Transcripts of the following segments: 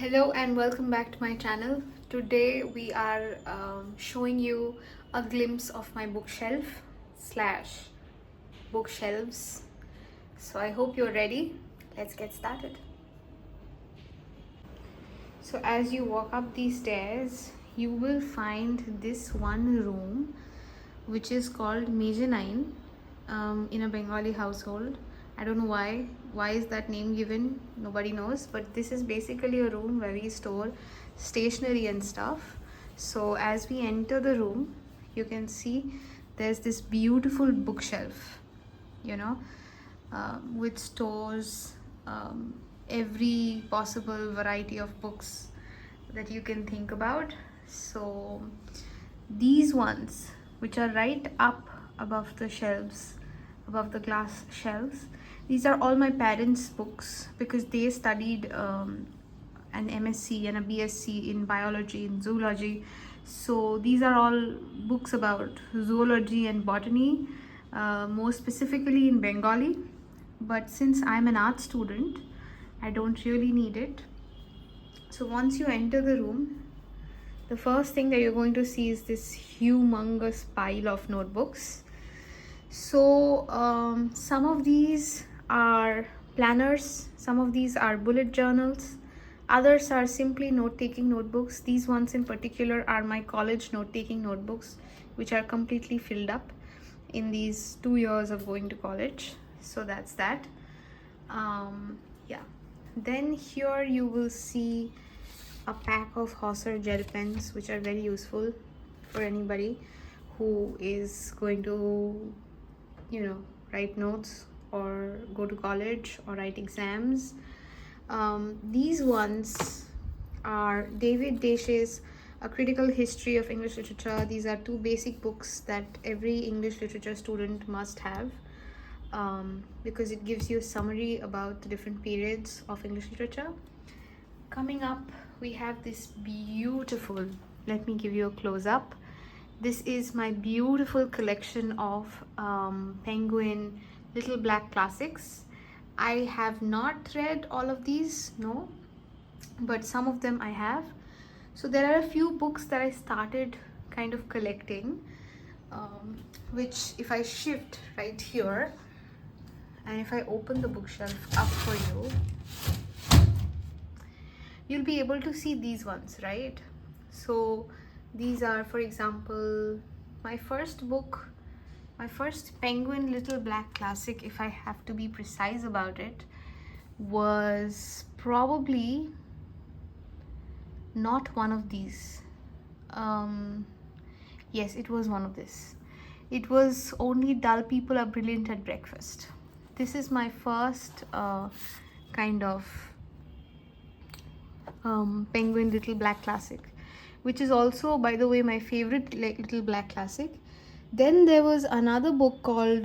Hello and welcome back to my channel. Today we are showing you a glimpse of my bookshelf slash bookshelves. So I hope you're ready. Let's get started. So as you walk up these stairs, you will find this one room which is called Mezzanine in a Bengali household. I don't know why. Why is that name given? Nobody knows. But this is basically a room where we store stationery and stuff. So as we enter the room, you can see there's this beautiful bookshelf, you know, which stores every possible variety of books that you can think about. So these ones, which are right up above the shelves, above the glass shelves, these are all my parents' books because they studied an MSc and a BSc in biology and zoology. So these are all books about zoology and botany, more specifically in Bengali. But since I'm an art student, I don't really need it. So once you enter the room, the first thing that you're going to see is this humongous pile of notebooks. So some of these are planners, some of these are bullet journals, others are simply note-taking notebooks. These ones in particular are my college note-taking notebooks, which are completely filled up in these 2 years of going to college. So that's that. Yeah. Then here you will see a pack of Hauser gel pens, which are very useful for anybody who is going to, write notes or go to college or write exams. These ones are David Desch's A Critical History of English Literature. These are two basic books that every English literature student must have, because it gives you a summary about the different periods of English literature. Coming up, we have this beautiful, let me give you a close-up. This is my beautiful collection of Penguin Little Black Classics. I have not read all of these, no, but some of them I have. So there are a few books that I started kind of collecting, which if I shift right here, and if I open the bookshelf up for you, you'll be able to see these ones, right? So these are, for example, my first book, my first Penguin Little Black Classic, if I have to be precise about it, was probably not one of these. Yes, it was one of this. It was Only Dull People Are Brilliant at Breakfast. This is my first kind of Penguin Little Black Classic, which is also, by the way, my favorite Little Black Classic. Then there was another book called,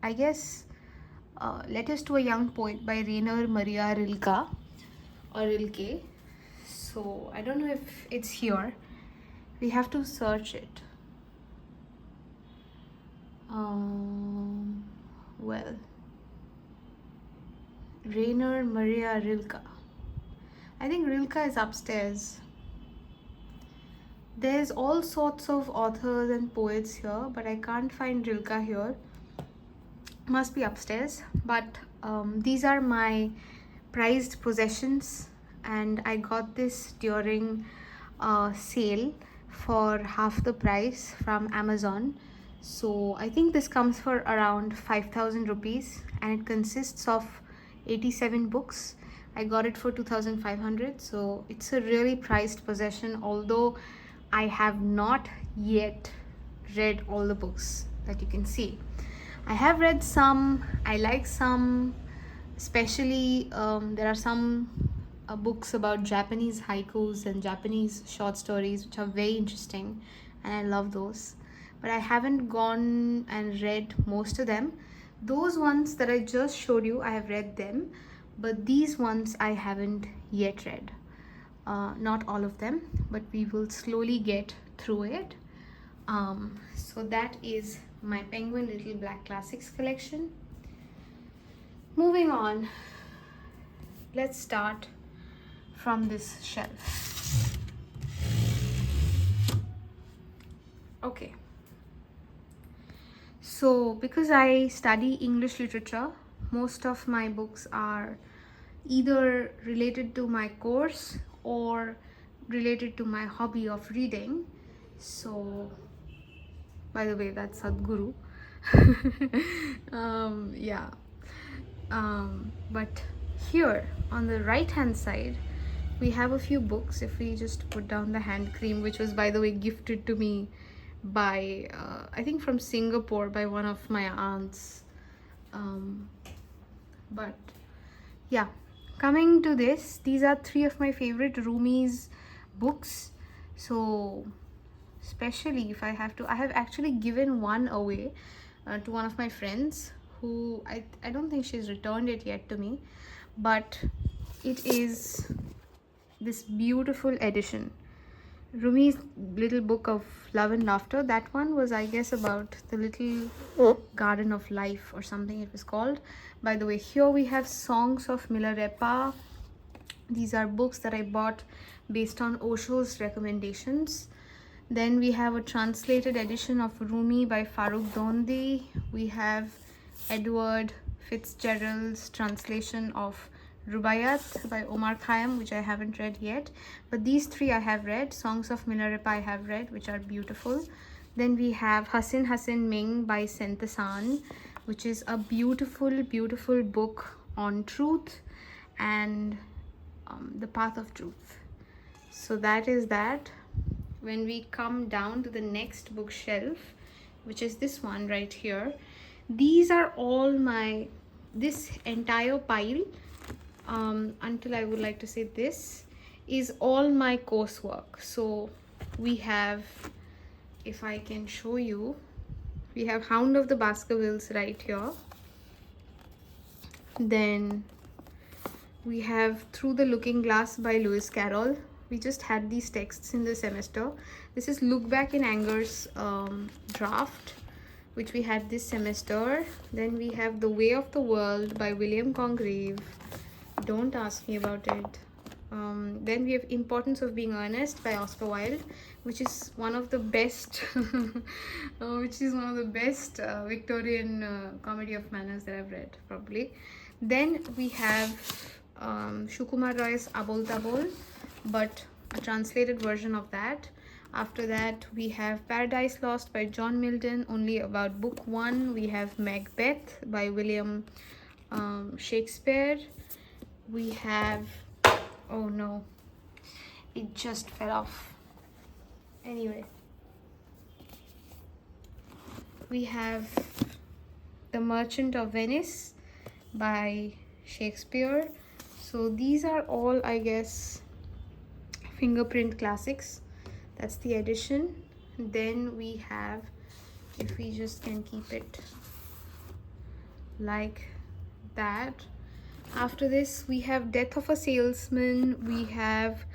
I guess, Letters to a Young Poet by Rainer Maria Rilke, or Rilke. So I don't know if it's here. We have to search it. Well, Rainer Maria Rilke. I think Rilke is upstairs. There's all sorts of authors and poets here, but I can't find Rilke here. Must be upstairs. But these are my prized possessions, and I got this during a sale for half the price from Amazon. So I think this comes for around 5,000 rupees, and it consists of 87 books. I got it for 2,500, so it's a really prized possession, although I have not yet read all the books that you can see. I have read some, I like some, especially there are some books about Japanese haikus and Japanese short stories, which are very interesting, and I love those. But I haven't gone and read most of them. Those ones that I just showed you, I have read them, but these ones I haven't yet read. Not all of them, but we will slowly get through it. So that is my Penguin Little Black Classics collection. Moving on, let's start from this shelf. Okay. So because I study English literature, most of my books are either related to my course or related to my hobby of reading. So, by the way, that's Sadhguru. Yeah. But here on the right hand side, we have a few books. If we just put down the hand cream, which was, by the way, gifted to me by I think from Singapore by one of my aunts. But yeah, coming to this, these are three of my favorite Rumi's books. So especially if I have actually given one away to one of my friends who I don't think she's returned it yet to me, but it is this beautiful edition, Rumi's little book of love and laughter. That one was, I guess, about the little garden of life or something it was called. By the way, here we have Songs of Milarepa. These are books that I bought based on Osho's recommendations. Then we have a translated edition of Rumi by Farooq Dondi. We have Edward Fitzgerald's translation of Rubaiyat by Omar Khayyam, which I haven't read yet. But these three I have read. Songs of Milarepa I have read, which are beautiful. Then we have Hasin Hasin Ming by Sentasan, which is a beautiful, beautiful book on truth and the path of truth. So that is that. When we come down to the next bookshelf, which is this one right here, these are all my, this entire pile, until I would like to say this, is all my coursework. So we have, if I can show you, we have Hound of the Baskervilles right here. Then we have Through the Looking Glass by Lewis Carroll. We just had these texts in the semester. This is Look Back in Anger's draft, which we had this semester. Then we have The Way of the World by William Congreve. Don't ask me about it. Then we have Importance of Being Earnest by Oscar Wilde, which is one of the best Victorian comedy of manners that I've read, probably. Then we have Shukumar Roy's Abol Tabol, but a translated version of that. After that, we have Paradise Lost by John Milton, only about book 1. We have Macbeth by William Shakespeare. We have, oh no, it just fell off. Anyway, we have The Merchant of Venice by Shakespeare. So these are all, I guess, fingerprint classics. That's the edition. Then we have, if we just can keep it like that. After this, we have Death of a Salesman. We have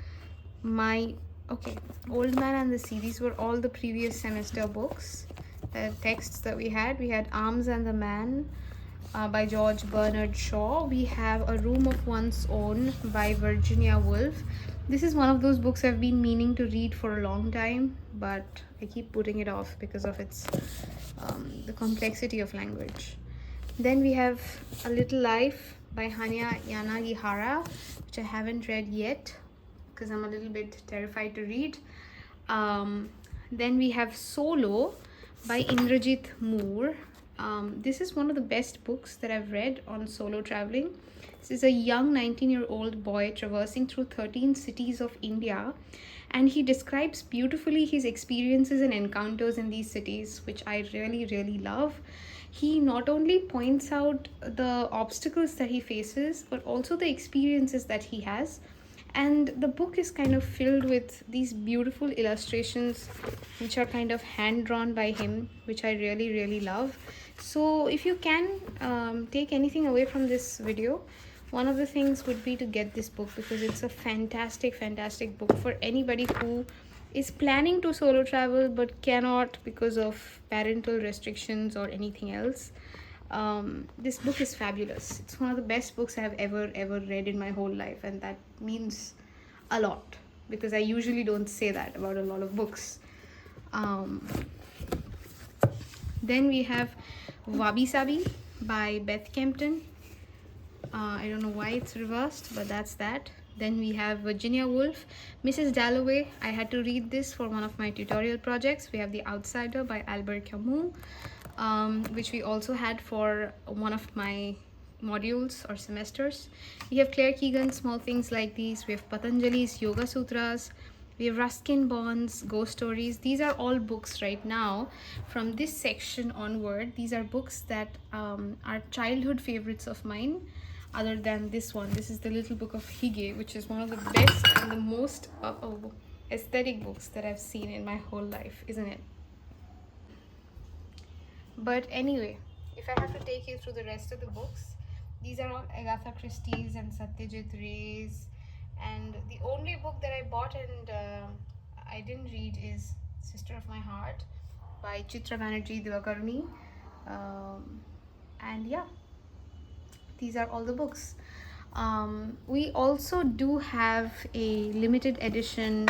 Old Man and the Sea. These were all the previous semester books, the texts that we had. We had Arms and the Man by George Bernard Shaw. We have A Room of One's Own by Virginia Woolf. This is one of those books I've been meaning to read for a long time, but I keep putting it off because of its the complexity of language. Then we have A Little Life by Hanya Yanagihara, which I haven't read yet because I'm a little bit terrified to read. Then we have Solo by Indrajit Moore. This is one of the best books that I've read on solo traveling. This is a young 19-year-old boy traversing through 13 cities of India, and he describes beautifully his experiences and encounters in these cities, which I really, really love. He not only points out the obstacles that he faces, but also the experiences that he has. And the book is kind of filled with these beautiful illustrations, which are kind of hand-drawn by him, which I really, really love. So if you can take anything away from this video, one of the things would be to get this book, because it's a fantastic, fantastic book for anybody who is planning to solo travel but cannot because of parental restrictions or anything else. This book is fabulous. It's one of the best books I have ever read in my whole life, and that means a lot, because I usually don't say that about a lot of books. Then we have Wabi Sabi by Beth Kempton. I don't know why it's reversed, but that's that. Then we have Virginia Woolf, Mrs. Dalloway. I had to read this for one of my tutorial projects. We have The Outsider by Albert Camus, which we also had for one of my modules or semesters. We have Claire Keegan's Small Things Like These. We have Patanjali's Yoga Sutras. We have Ruskin Bond's Ghost Stories. These are all books right now. From this section onward, these are books that are childhood favorites of mine, other than this one. This is The Little Book of Hige, which is one of the best and the most aesthetic books that I've seen in my whole life, isn't it? But anyway, if I have to take you through the rest of the books, these are all Agatha Christie's and Satyajit Ray's. And the only book that I bought and I didn't read is Sister of My Heart by Chitra Banerjee Divakaruni. And yeah, these are all the books. We also do have a limited edition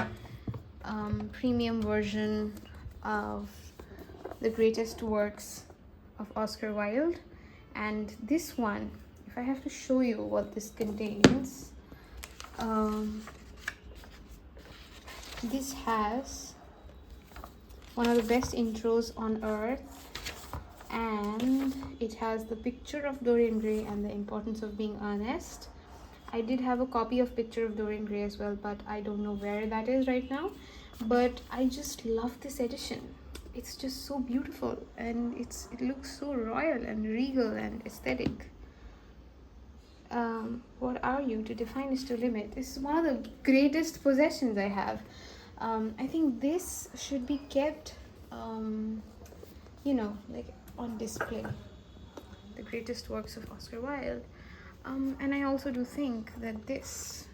premium version of the greatest works of Oscar Wilde. And this one, if I have to show you what this contains, this has one of the best intros on earth, and it has the picture of Dorian Gray and the importance of being honest. I did have a copy of Picture of Dorian Gray as well, but I don't know where that is right now. But I just love this edition. It's just so beautiful, and it looks so royal and regal and aesthetic. What are you? To define is to limit. This is one of the greatest possessions I have. I think this should be kept, like on display. The greatest works of Oscar Wilde. And I also do think that this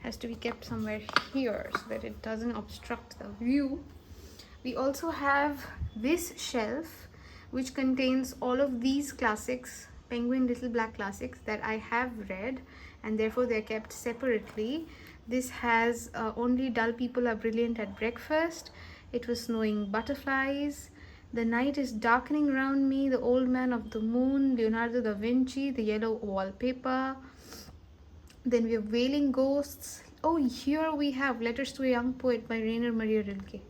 has to be kept somewhere here so that it doesn't obstruct the view. We also have this shelf, which contains all of these classics, Penguin Little Black classics that I have read, and therefore they're kept separately. This has Only Dull People Are Brilliant at Breakfast, It Was Snowing Butterflies, The Night is Darkening Around Me, The Old Man of the Moon, Leonardo da Vinci, The Yellow Wallpaper. Then we have Wailing Ghosts. Oh, here we have Letters to a Young Poet by Rainer Maria Rilke.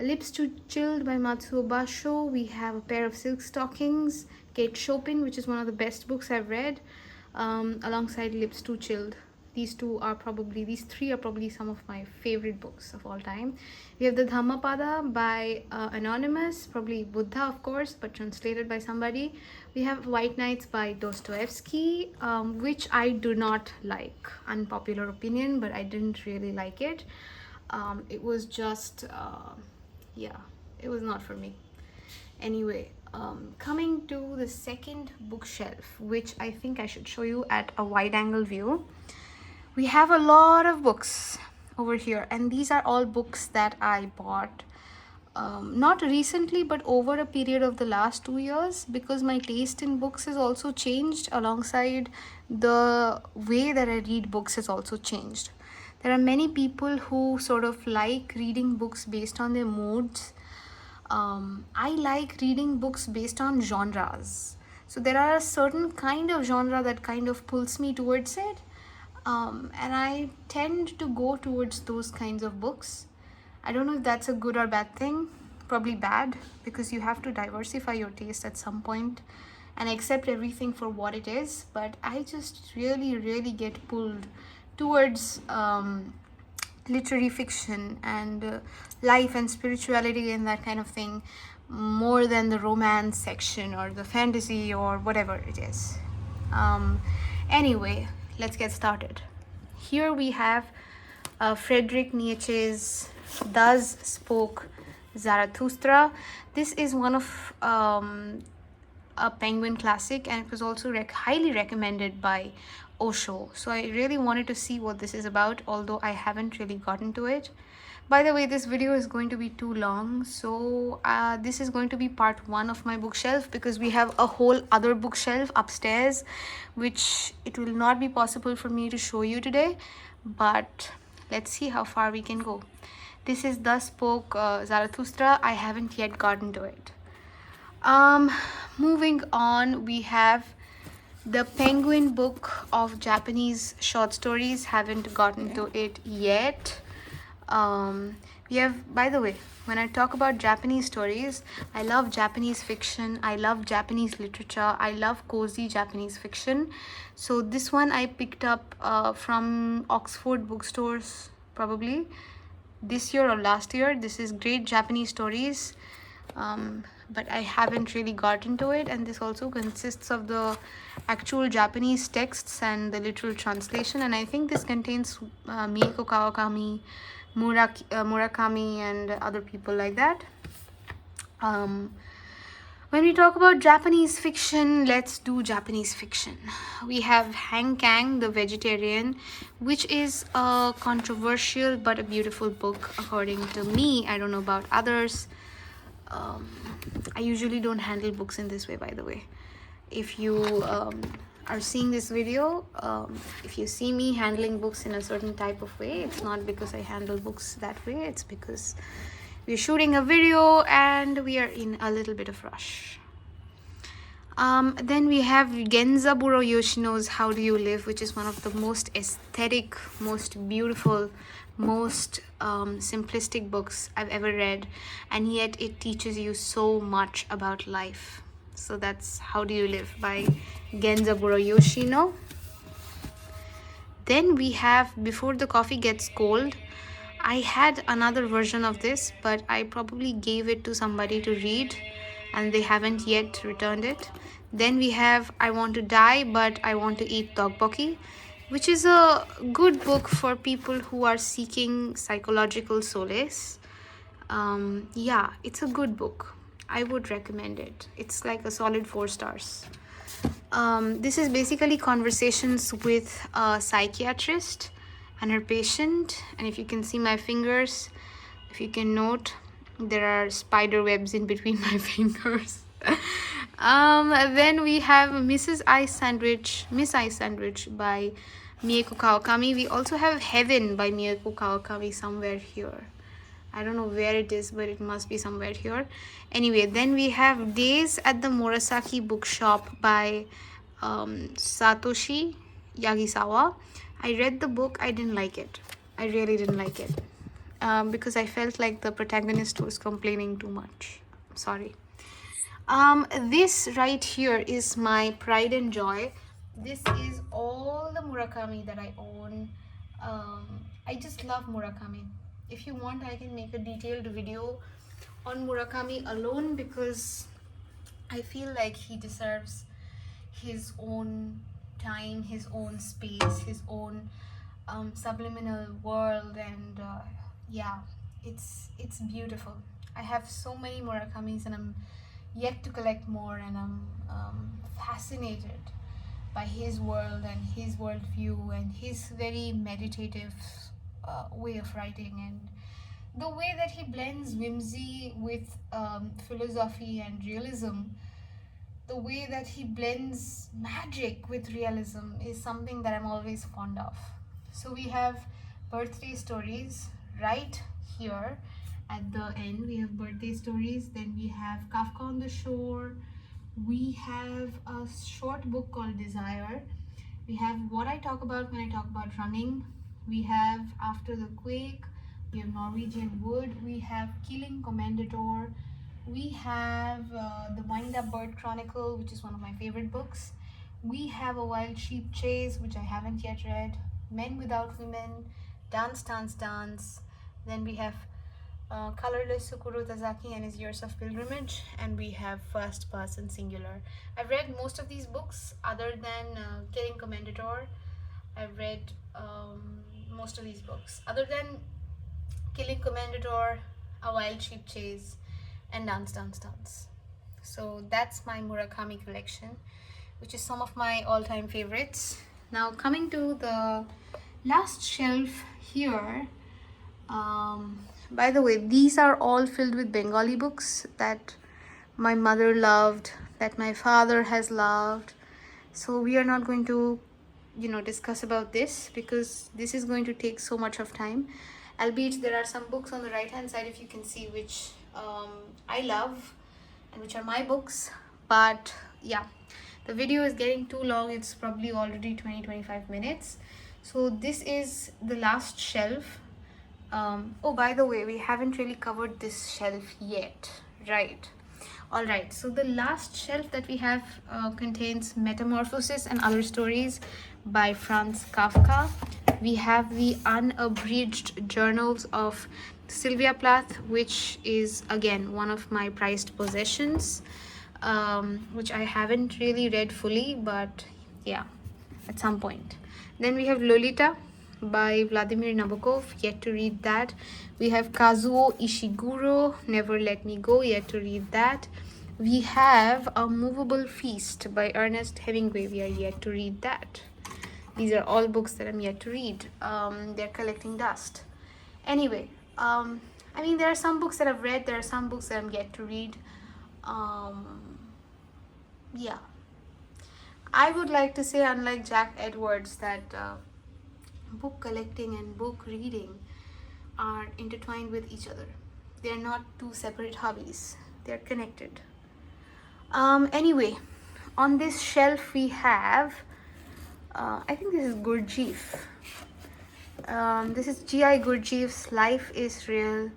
Lips Too Chilled by Matsuo Basho. We have A Pair of Silk Stockings, Kate Chopin, which is one of the best books I've read, alongside Lips Too Chilled. These three are probably some of my favorite books of all time. We have the Dhammapada by Anonymous, probably Buddha of course, but translated by somebody. We have White Nights by Dostoevsky, which I do not like. Unpopular opinion, but I didn't really like it. It was just, it was not for me. Anyway, coming to the second bookshelf, which I think I should show you at a wide angle view. We have a lot of books over here, and these are all books that I bought not recently, but over a period of the last 2 years, because my taste in books has also changed alongside the way that I read books has also changed. There are many people who sort of like reading books based on their moods. I like reading books based on genres. So there are a certain kind of genre that kind of pulls me towards it. And I tend to go towards those kinds of books. I don't know if that's a good or bad thing. Probably bad, because you have to diversify your taste at some point and accept everything for what it is. But I just really, really get pulled towards literary fiction and life and spirituality and that kind of thing, more than the romance section or the fantasy or whatever it is. Anyway, let's get started. Here we have Friedrich Nietzsche's Thus Spoke Zarathustra. This is one of a Penguin classic, and it was also highly recommended by Osho. So I really wanted to see what this is about, although I haven't really gotten to it. By the way, this video is going to be too long, so this is going to be part 1 of my bookshelf, because we have a whole other bookshelf upstairs which it will not be possible for me to show you today, but let's see how far we can go. This is Thus Spoke Zarathustra. I haven't yet gotten to it. Moving on, we have the Penguin book of Japanese short stories. Haven't gotten to it yet. We have, by the way, when I talk about Japanese stories, I love Japanese fiction, I love Japanese literature, I love cozy Japanese fiction. So this one I picked up from Oxford bookstores, probably this year or last year. This is Great Japanese Stories, but I haven't really gotten to it, and this also consists of the actual Japanese texts and the literal translation, and I think this contains Mieko Kawakami, Murakami, and other people like that. When we talk about Japanese fiction, let's do Japanese fiction. We have Hang Kang, The Vegetarian, which is a controversial but a beautiful book according to me. I don't know about others. I usually don't handle books in this way, by the way. If you are seeing this video, if you see me handling books in a certain type of way, it's not because I handle books that way, it's because we're shooting a video and we are in a little bit of rush. Then we have Genzaburo Yoshino's How Do You Live, which is one of the most aesthetic, most beautiful, most simplistic books I've ever read, and yet it teaches you so much about life. So that's How Do You Live by Genzaburo Yoshino. Then we have Before the Coffee Gets Cold. I had another version of this, but I probably gave it to somebody to read and they haven't yet returned it. Then we have I Want to Die, But I Want to Eat Tteokbokki, which is a good book for people who are seeking psychological solace. Yeah, it's a good book. I would recommend it. It's like a solid 4 stars. This is basically conversations with a psychiatrist and her patient, and if you can see my fingers, if you can note, there are spider webs in between my fingers. Then we have Miss Ice Sandwich by Mieko Kawakami. We also have Heaven by Mieko Kawakami somewhere here. I don't know where it is, but it must be somewhere here. Anyway, then we have Days at the Murasaki Bookshop by Satoshi Yagisawa. I read the book. I didn't like it. I really didn't like it because I felt like the protagonist was complaining too much. I'm sorry. This right here is my pride and joy. This is all the Murakami that I own. I just love Murakami. If you want, I can make a detailed video on Murakami alone, because I feel like he deserves his own time, his own space, his own subliminal world, and yeah, it's beautiful. I have so many Murakamis and I'm yet to collect more, and I'm fascinated by his world and his worldview and his very meditative way of writing, and the way that he blends whimsy with philosophy and realism, the way that he blends magic with realism is something that I'm always fond of. So we have birthday stories right here at the end. We have birthday stories. Then we have Kafka on the Shore. We have a short book called Desire. We have What I Talk About When I Talk About Running. We have After the Quake. We have Norwegian Wood. We have Killing Commendator. We have The Wind Up Bird Chronicle, which is one of my favorite books. We have A Wild Sheep Chase, which I haven't yet read. Men Without Women. Dance, Dance, Dance. Then we have Colorless Sukuru Tazaki and His Years of Pilgrimage, and we have First Person Singular. I've read most of these books other than Killing Commendator. I've read most of these books other than Killing Commendator, A Wild Sheep Chase, and Dance, Dance, Dance. So that's my Murakami collection, which is some of my all-time favorites. Now coming to the last shelf here. By the way, these are all filled with Bengali books that my mother loved, that my father has loved. So we are not going to, discuss about this because this is going to take so much of time. Albeit there are some books on the right hand side, if you can see, which I love and which are my books. But yeah, the video is getting too long. It's probably already 20-25 minutes. So this is the last shelf. Oh, by the way, we haven't really covered this shelf yet, right? All right, so the last shelf that we have contains Metamorphosis and Other Stories by Franz Kafka. We have the unabridged journals of Sylvia Plath, which is again one of my prized possessions, which I haven't really read fully, but yeah, at some point. Then we have Lolita by Vladimir Nabokov, yet to read that. We have Kazuo Ishiguro, Never Let Me Go, yet to read that. We have A Movable Feast by Ernest Hemingway, we are yet to read that. These are all books that I'm yet to read. They're collecting dust. Anyway, there are some books that I've read, there are some books that I'm yet to read. Yeah. I would like to say, unlike Jack Edwards, that book collecting and book reading are intertwined with each other. They're not two separate hobbies. They're connected. Anyway, on this shelf we have, I think this is Gurdjieff. This is G.I. Gurdjieff's Life is Real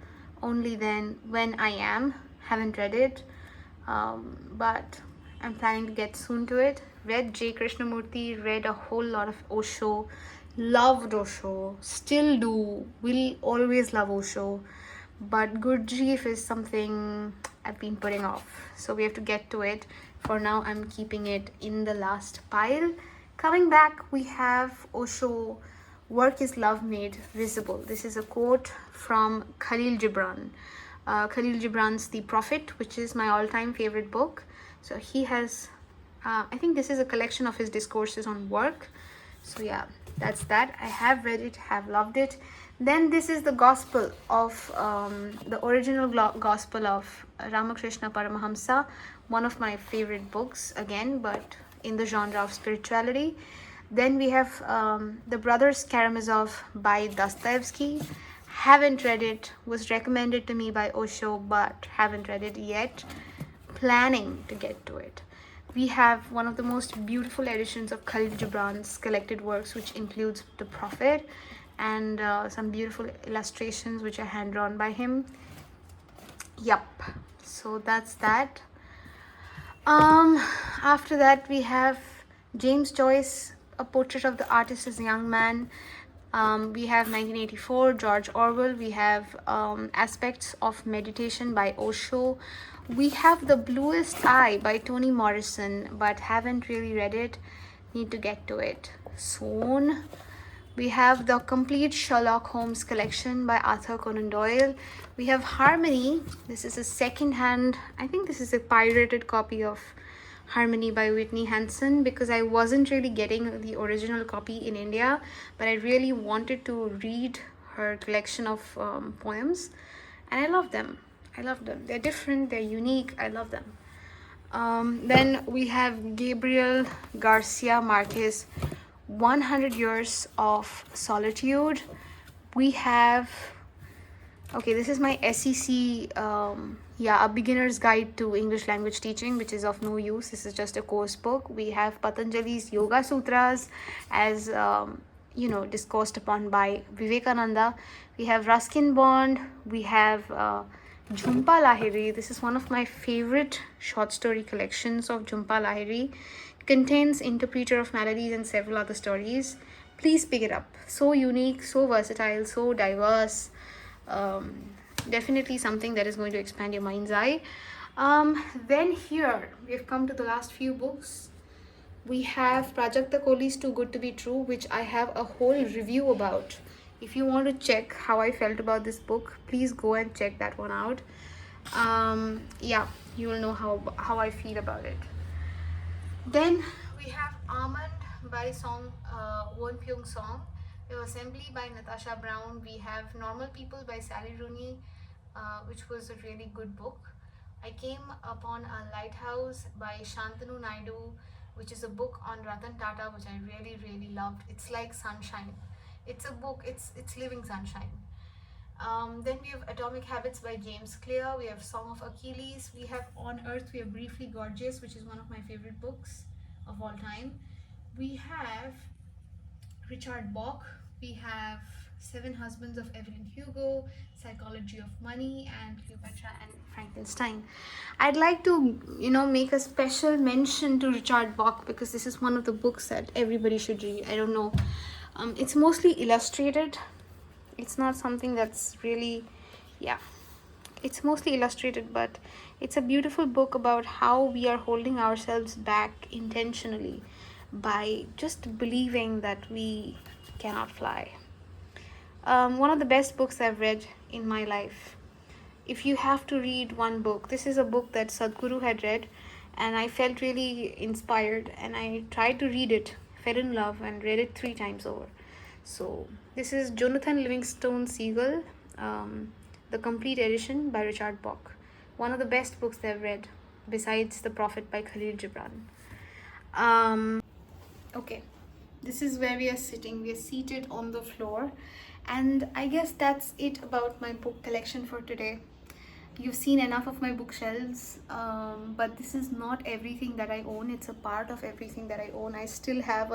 Only Then When I Am. Haven't read it, but I'm planning to get soon to it. Read J. Krishnamurti, read a whole lot of Osho, loved Osho, still do, will always love Osho, but Gurdjieff is something I've been putting off, so we have to get to it. For now, I'm keeping it in the last pile. Coming back, we have Osho, Work is Love Made Visible. This is a quote from Khalil Gibran. Khalil Gibran's The Prophet, which is my all-time favorite book. So he has, I think this is a collection of his discourses on work. So yeah, that's that. I have read it, have loved it. Then this is the gospel of, the original gospel of Ramakrishna Paramahamsa, one of my favorite books again, but in the genre of spirituality. Then we have The Brothers Karamazov by Dostoevsky. Haven't read it, was recommended to me by Osho, but haven't read it yet. Planning to get to it. We have one of the most beautiful editions of Khalil Gibran's collected works, which includes The Prophet and some beautiful illustrations which are hand-drawn by him. Yup, so that's that. After that we have James Joyce, A Portrait of the Artist as a Young Man. We have 1984, George Orwell. We have Aspects of Meditation by Osho. We have The Bluest Eye by Toni Morrison, but haven't really read it. Need to get to it soon. We have the complete Sherlock Holmes collection by Arthur Conan Doyle. We have Harmony. This is a second-hand, I think this is a pirated copy of Harmony by Whitney Hansen, because I wasn't really getting the original copy in India, but I really wanted to read her collection of poems, and I love them. They're different, they're unique, I love them. Then we have Gabriel Garcia Marquez, 100 Years of Solitude. We have, okay, this is my SEC, A Beginner's Guide to English Language Teaching, which is of no use. This is just a course book. We have Patanjali's Yoga Sutras, as discoursed upon by Vivekananda. We have Ruskin Bond. We have Jhumpa Lahiri. This is one of my favorite short story collections of Jhumpa Lahiri. Contains Interpreter of Maladies and several other stories. Please pick it up. So unique, so versatile, so diverse. Definitely something that is going to expand your mind's eye. Then here we have come to the last few books. We have Prajakta Kohli's Too Good to Be True, which I have a whole review about. If you want to check how I felt about this book, please go and check that one out. You will know how I feel about it. Then we have Almond by Woon Song. We have Assembly by Natasha Brown. We have Normal People by Sally Rooney, which was a really good book. I came upon A Lighthouse by Shantanu Naidu, which is a book on Ratan Tata, which I really, really loved. It's like sunshine. It's a book, it's living sunshine. Then we have Atomic Habits by James Clear. We have Song of Achilles. We have On Earth, we have Briefly Gorgeous, which is one of my favorite books of all time. We have Richard Bach. We have Seven Husbands of Evelyn Hugo, Psychology of Money, and Cleopatra and Frankenstein. I'd like to, make a special mention to Richard Bach because this is one of the books that everybody should read. I don't know. It's mostly illustrated. It's not something that's really, yeah, it's mostly illustrated, but it's a beautiful book about how we are holding ourselves back intentionally by just believing that we cannot fly. One of the best books I've read in my life. If you have to read one book, this is a book that Sadhguru had read, and I felt really inspired, and I tried to read it, fell in love, and read it 3 times over. So this is Jonathan Livingstone Seagull, the complete edition by Richard Bach. One of the best books I've read, besides The Prophet by Khalil Gibran. Okay, this is where we are sitting. We are seated on the floor, and I guess that's it about my book collection for today. You've seen enough of my bookshelves, but this is not everything that I own. It's a part of everything that I own. I still have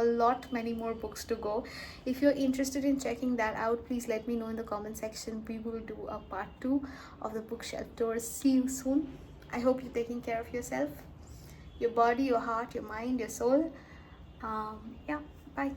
many more books to go. If you're interested in checking that out, please let me know in the comment section. We will do a part 2 of the bookshelf tours. See you soon. I hope you're taking care of yourself, your body, your heart, your mind, your soul. Yeah, bye.